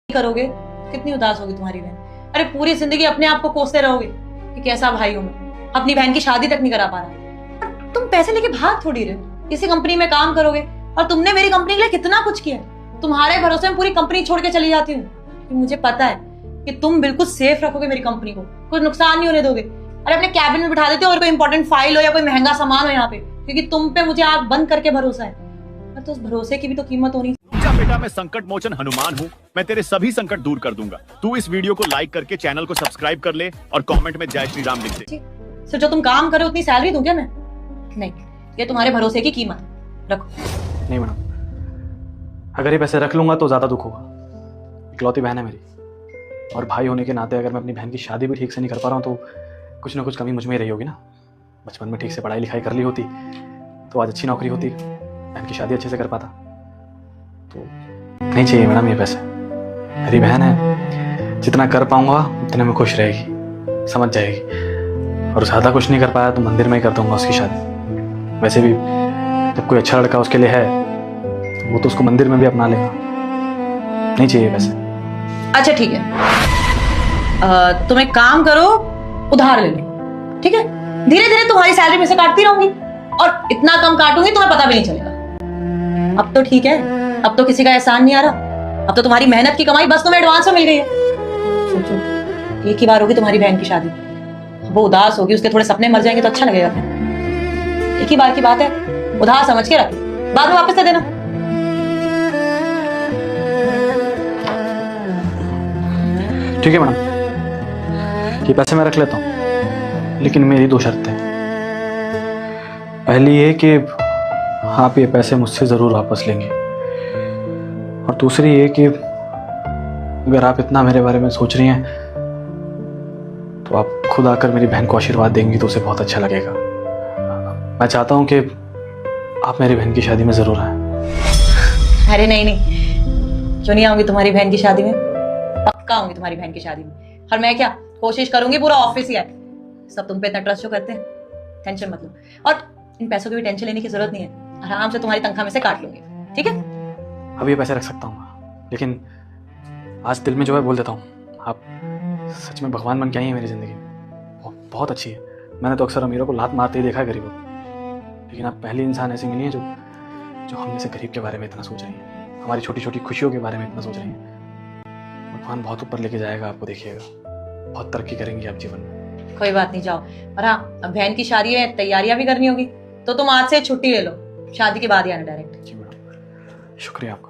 करोगे कितनी उदास होगी तुम्हारी बहन। अरे पूरी जिंदगी अपने आप को कोसते रहोगे कि कैसा भाई हूं मैं, अपनी बहन की शादी तक नहीं करा पा रहा। और तुम पैसे लेके भाग थोड़ी रहे हो, किसी कंपनी में काम करोगे। और तुमने मेरी कंपनी के लिए कितना कुछ किया, तुम्हारे भरोसे में पूरी कंपनी छोड़ के चली जाती हूँ। मुझे पता है कि तुम बिल्कुल सेफ रखोगे मेरी कंपनी को, कुछ नुकसान नहीं होने दोगे। अरे अपने कैबिन में बिठा देते हो और कोई इंपॉर्टेंट फाइल हो या कोई महंगा सामान हो यहाँ पे, क्योंकि तुम पे मुझे आंख बंद करके भरोसा है। और तो उस भरोसे की भी तो कीमत होनी। बेटा मैं संकट मोचन हनुमान हूँ, मैं तेरे सभी संकट दूर कर दूंगा। तू इस वीडियो को लाइक करके चैनल को सब्सक्राइब कर ले और कमेंट में जय श्री राम लिख दे। सिर्फ जो तुम काम करो उतनी सैलरी दूं क्या मैं? नहीं, ये तुम्हारे भरोसे की कीमत रखो। नहीं मैडम, अगर ये पैसे रख लूंगा तो ज्यादा दुख होगा। इकलौती बहन है मेरी, और भाई होने के नाते अगर मैं अपनी बहन की शादी भी ठीक से नहीं कर पा रहा हूँ तो कुछ ना कुछ कमी मुझ में ही रही होगी ना। बचपन में ठीक से पढ़ाई लिखाई कर ली होती तो आज अच्छी नौकरी होती, बहन की शादी अच्छे से कर पाता। तो नहीं चाहिए मैडम ये पैसे। मेरी बहन है, जितना कर पाऊंगा उतने में खुश रहेगी, समझ जाएगी। और ज़्यादा कुछ नहीं कर पाया तो मंदिर में ही कर दूंगा उसकी शादी। वैसे भी जब कोई अच्छा लड़का उसके लिए है तो वो तो उसको मंदिर में भी अपना लेगा। नहीं चाहिए पैसे। अच्छा ठीक है, तुम एक काम करो, उधार ले लो, ठीक है? धीरे धीरे तुम्हारी सैलरी में से काटती रहूंगी और इतना कम काटूंगी तुम्हें पता भी नहीं चलेगा। अब तो ठीक है, अब तो किसी का एहसान नहीं आ रहा। अब तो तुम्हारी मेहनत की कमाई बस तुम्हें एडवांस में मिल गई है। सोचो, एक ही बार होगी तुम्हारी बहन की शादी, वो उदास होगी, उसके थोड़े सपने मर जाएंगे तो अच्छा लगेगा। एक ही बार की बात है, उधार समझ के रख, बाद में वापस दे देना। ठीक है मैडम, ये पैसे मैं रख लेता हूँ, लेकिन मेरी दो शर्तें। पहली ये कि आप ये पैसे मुझसे ज़रूर वापस लेंगे, और दूसरी ये कि अगर आप इतना मेरे बारे में सोच रही हैं तो आप खुद आकर मेरी बहन को आशीर्वाद देंगी तो उसे बहुत अच्छा लगेगा। मैं चाहता हूँ कि आप मेरी बहन की शादी में ज़रूर आएं। अरे नहीं नहीं, क्यों नहीं आऊंगी तुम्हारी बहन की शादी में? पक्का आऊंगी तुम्हारी बहन की शादी में। और मैं क्या कोशिश करूंगी, पूरा ऑफिस ही है, सब तुम पे इतना ट्रस्ट जो करते हैं, टेंशन मत लो। और इन पैसों की भी टेंशन लेने की जरूरत नहीं है, आराम से तुम्हारी तनख्वाह में से काट लूंगी, ठीक है? अभी ये पैसे रख सकता हूँ, लेकिन आज दिल में जो है बोल देता हूँ, आप सच में भगवान बन के आई हैं मेरी ज़िंदगी में। बहुत अच्छी है। मैंने तो अक्सर अमीरों को लात मारते ही देखा है गरीबों को, लेकिन आप पहली इंसान ऐसी मिली है जो हम जैसे गरीब के बारे में इतना सोच रही है, हमारी छोटी छोटी खुशियों के बारे में इतना सोच रही है। भगवान बहुत ऊपर लेके जाएगा आपको, देखिएगा, बहुत तरक्की करेंगी आप जीवन में। कोई बात नहीं, जाओ। और हाँ, अब बहन की शादी है, तैयारियां भी करनी होगी, तो तुम आज से छुट्टी ले लो, शादी के बाद ही आना डायरेक्ट। जी मैडम, शुक्रिया आपका।